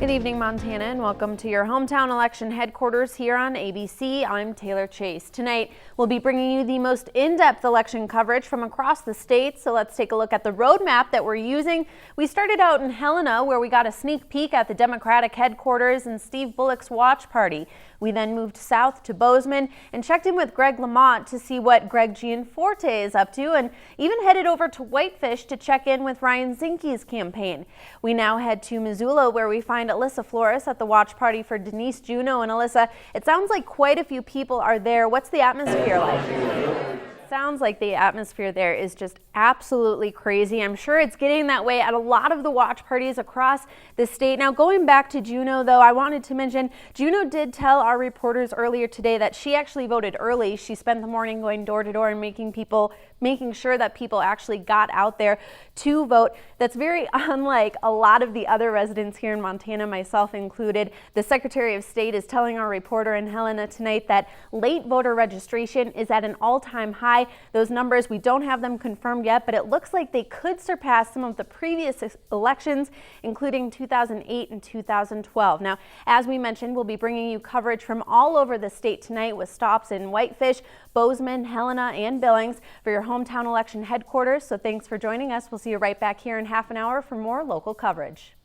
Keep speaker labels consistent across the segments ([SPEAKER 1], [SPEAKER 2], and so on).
[SPEAKER 1] Good evening, Montana, and welcome to your hometown election headquarters here on ABC. I'm Taylor Chase. Tonight, we'll be bringing you the most in-depth election coverage from across the state. So let's take a look at the roadmap that we're using. We started out in Helena, where we got a sneak peek at the Democratic headquarters and Steve Bullock's watch party. We then moved south to Bozeman and checked in with Greg Lamont to see what Greg Gianforte is up to, and even headed over to Whitefish to check in with Ryan Zinke's campaign. We now head to Missoula, where we find Alyssa Flores at the watch party for Denise Juneau. And Alyssa, it sounds like quite a few people are there. What's the atmosphere like? Sounds like the atmosphere there is just absolutely crazy. I'm sure it's getting that way at a lot of the watch parties across the state. Now, going back to Juneau, though, I wanted to mention Juneau did tell our reporters earlier today that she actually voted early. She spent the morning going door to door and making sure that people actually got out there to vote. That's very unlike a lot of the other residents here in Montana, myself included. The Secretary of State is telling our reporter in Helena tonight that late voter registration is at an all-time high. Those numbers, we don't have them confirmed yet, but it looks like they could surpass some of the previous elections, including 2008 and 2012. Now, as we mentioned, we'll be bringing you coverage from all over the state tonight with stops in Whitefish, Bozeman, Helena, and Billings for your hometown election headquarters. So thanks for joining us. We'll see you right back here in half an hour for more local coverage.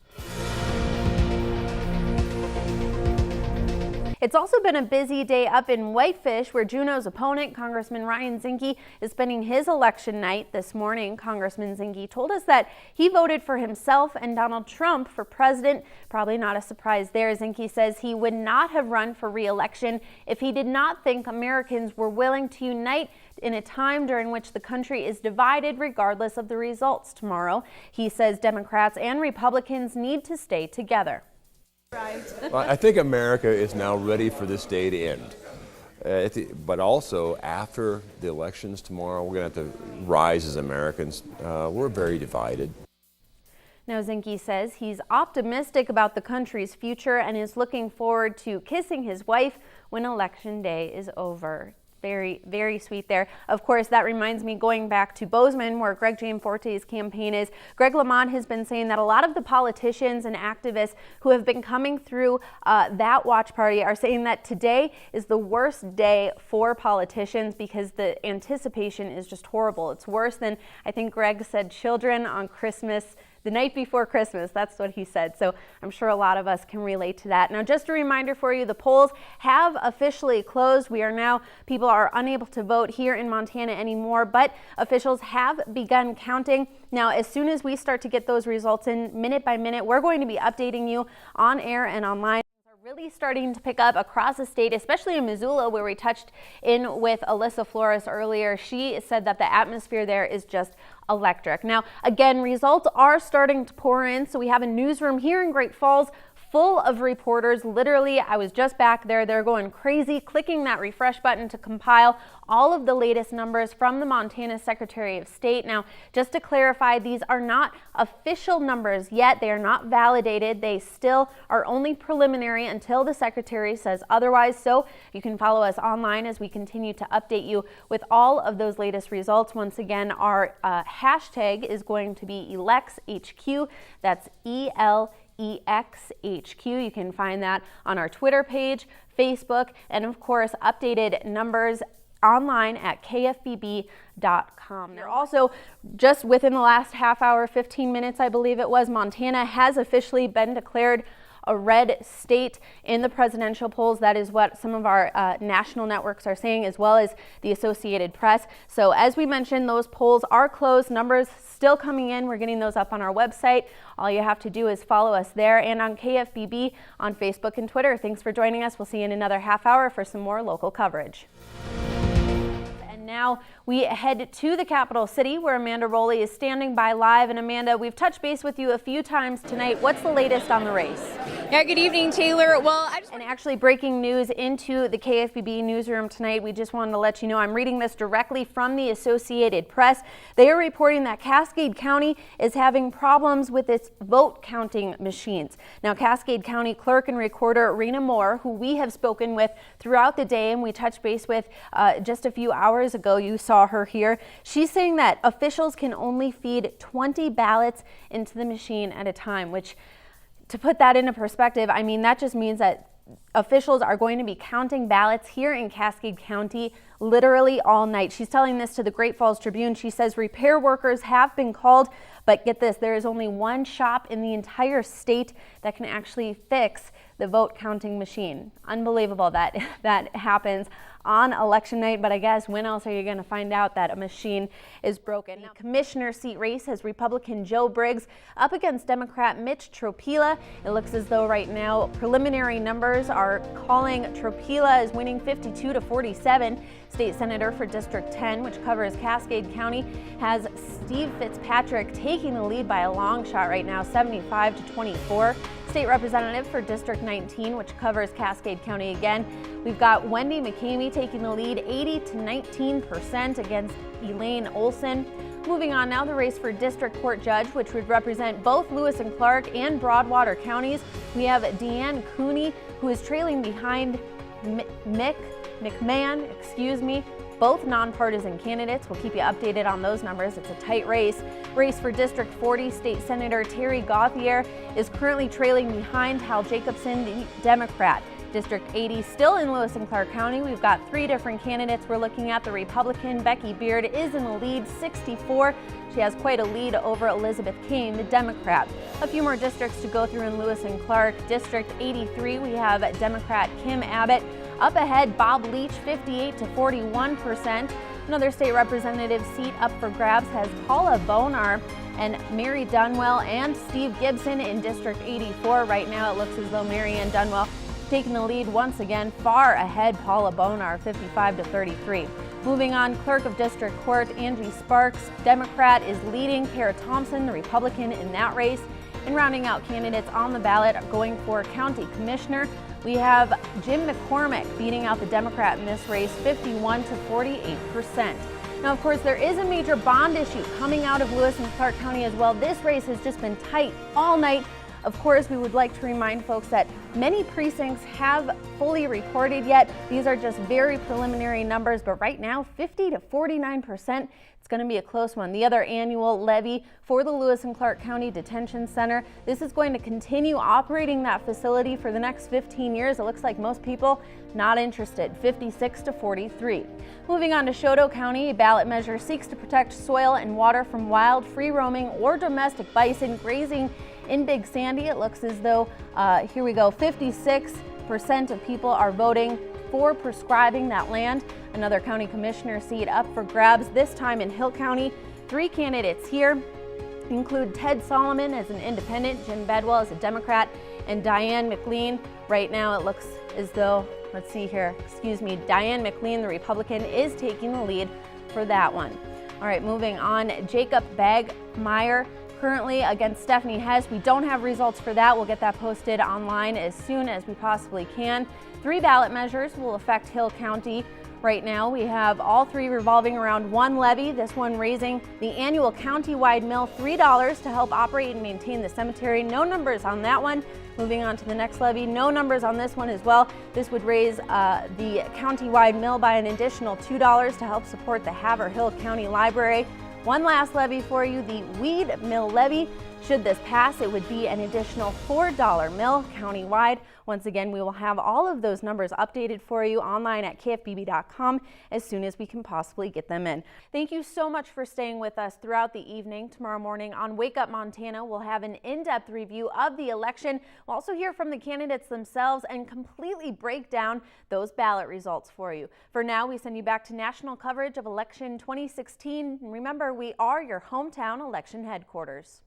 [SPEAKER 1] It's also been a busy day up in Whitefish, where Juneau's opponent, Congressman Ryan Zinke, is spending his election night. This morning, Congressman Zinke told us that he voted for himself and Donald Trump for president. Probably not a surprise there. Zinke says he would not have run for re-election if he did not think Americans were willing to unite in a time during which the country is divided regardless of the results tomorrow. He says Democrats and Republicans need to stay together.
[SPEAKER 2] Well, I think America is now ready for this day to end. But also, after the elections tomorrow, we're going to have to rise as Americans. We're very divided.
[SPEAKER 1] Now, Zinke says he's optimistic about the country's future and is looking forward to kissing his wife when Election Day is over. Very, very sweet there. Of course, that reminds me, going back to Bozeman, where Greg Gianforte's campaign is, Greg Lamont has been saying that a lot of the politicians and activists who have been coming through that watch party are saying that today is the worst day for politicians because the anticipation is just horrible. It's worse than, I think Greg said, children on Christmas, the night before Christmas. That's what he said. So I'm sure a lot of us can relate to that. Now, just a reminder for you, the polls have officially closed. People are unable to vote here in Montana anymore, but officials have begun counting. Now, as soon as we start to get those results in minute by minute, we're going to be updating you on air and online. Really starting to pick up across the state, especially in Missoula, where we touched in with Alyssa Flores earlier. She said that the atmosphere there is just electric. Now, again, results are starting to pour in. So we have a newsroom here in Great Falls full of reporters. Literally, I was just back there. They're going crazy, clicking that refresh button to compile all of the latest numbers from the Montana Secretary of State. Now, just to clarify, these are not official numbers yet. They are not validated. They still are only preliminary until the Secretary says otherwise. So you can follow us online as we continue to update you with all of those latest results. Once again, our hashtag is going to be ElectsHQ. That's ELEXHQ. You can find that on our Twitter page, Facebook, and of course, updated numbers online at kfbb.com. They're also, just within the last half hour, 15 minutes, I believe it was, Montana has officially been declared a red state in the presidential polls. That is what some of our national networks are saying, as well as the Associated Press. So as we mentioned, those polls are closed. Numbers still coming in. We're getting those up on our website. All you have to do is follow us there and on KFBB on Facebook and Twitter. Thanks for joining us. We'll see you in another half hour for some more local coverage. Now we head to the capital city, where Amanda Rowley is standing by live. And Amanda, we've touched base with you a few times tonight. What's the latest on the race?
[SPEAKER 3] Yeah, good evening, Taylor. Well,
[SPEAKER 1] And actually breaking news into the KFBB newsroom tonight, we just wanted to let you know, I'm reading this directly from the Associated Press. They are reporting that Cascade County is having problems with its vote counting machines. Now, Cascade County Clerk and Recorder Rena Moore, who we have spoken with throughout the day and we touched base with just a few hours ago, you saw her here. She's saying that officials can only feed 20 ballots into the machine at a time, which to put that into perspective, I mean, that just means that officials are going to be counting ballots here in Cascade County literally all night. She's telling this to the Great Falls Tribune. She says repair workers have been called, but get this, there is only one shop in the entire state that can actually fix the vote counting machine. Unbelievable that that happens on election night, but I guess when else are you going to find out that a machine is broken? The commissioner seat race has Republican Joe Briggs up against Democrat Mitch Tropila. It looks as though right now preliminary numbers are calling Tropila is winning 52-47. State Senator for District 10, which covers Cascade County, has Steve Fitzpatrick taking the lead by a long shot right now, 75-24. State Representative for District 19, which covers Cascade County again, we've got Wendy McCamey taking the lead 80-19% against Elaine Olson. Moving on now, the race for District Court Judge, which would represent both Lewis and Clark and Broadwater counties. We have Diane, who is trailing behind McMahon, both nonpartisan candidates. We'll keep you updated on those numbers. It's a tight race. Race for District 40, State Senator Terry Gauthier is currently trailing behind Hal Jacobson, the Democrat. District 80 still in Lewis and Clark County. We've got three different candidates we're looking at. The Republican Becky Beard is in the lead, 64. She has quite a lead over Elizabeth Kane, the Democrat. A few more districts to go through in Lewis and Clark. District 83, we have Democrat Kim Abbott. Up ahead, Bob Leach, 58-41%. Another state representative seat up for grabs has Paula Bonar and Mary Dunwell and Steve Gibson in District 84. Right now, it looks as though Mary Ann Dunwell taking the lead once again, far ahead Paula Bonar, 55-33. Moving on, Clerk of District Court Angie Sparks, Democrat, is leading Kara Thompson, the Republican, in that race. And rounding out candidates on the ballot going for County Commissioner, we have Jim McCormick beating out the Democrat in this race, 51-48%. Now, of course, there is a major bond issue coming out of Lewis and Clark County as well. This race has just been tight all night. Of course, we would like to remind folks that many precincts have fully reported yet. These are just very preliminary numbers, but right now, 50-49%. It's going to be a close one. The other annual levy for the Lewis and Clark County Detention Center, this is going to continue operating that facility for the next 15 years. It looks like most people not interested, 56-43. Moving on to Choteau County, a ballot measure seeks to protect soil and water from wild, free-roaming, or domestic bison grazing in Big Sandy. It looks as though, here we go, 56% of people are voting for prescribing that land. Another county commissioner seat up for grabs, this time in Hill County. Three candidates here include Ted Solomon as an independent, Jim Bedwell as a Democrat, and Diane McLean. Right now it looks as though, let's see here, Diane McLean, the Republican, is taking the lead for that one. All right, moving on, Jacob Bagmeyer currently against Stephanie Hess. We don't have results for that. We'll get that posted online as soon as we possibly can. 3 ballot measures will affect Hill County. Right now, we have all 3 revolving around one levy, this one raising the annual county-wide mill $3 to help operate and maintain the cemetery. No numbers on that one. Moving on to the next levy, no numbers on this one as well. This would raise the county-wide mill by an additional $2 to help support the Haverhill County Library. One last levy for you, the weed mill levy. Should this pass, it would be an additional $4 mill countywide. Once again, we will have all of those numbers updated for you online at kfbb.com as soon as we can possibly get them in. Thank you so much for staying with us throughout the evening. Tomorrow morning on Wake Up Montana, we'll have an in-depth review of the election. We'll also hear from the candidates themselves and completely break down those ballot results for you. For now, we send you back to national coverage of election 2016. And remember, we are your hometown election headquarters.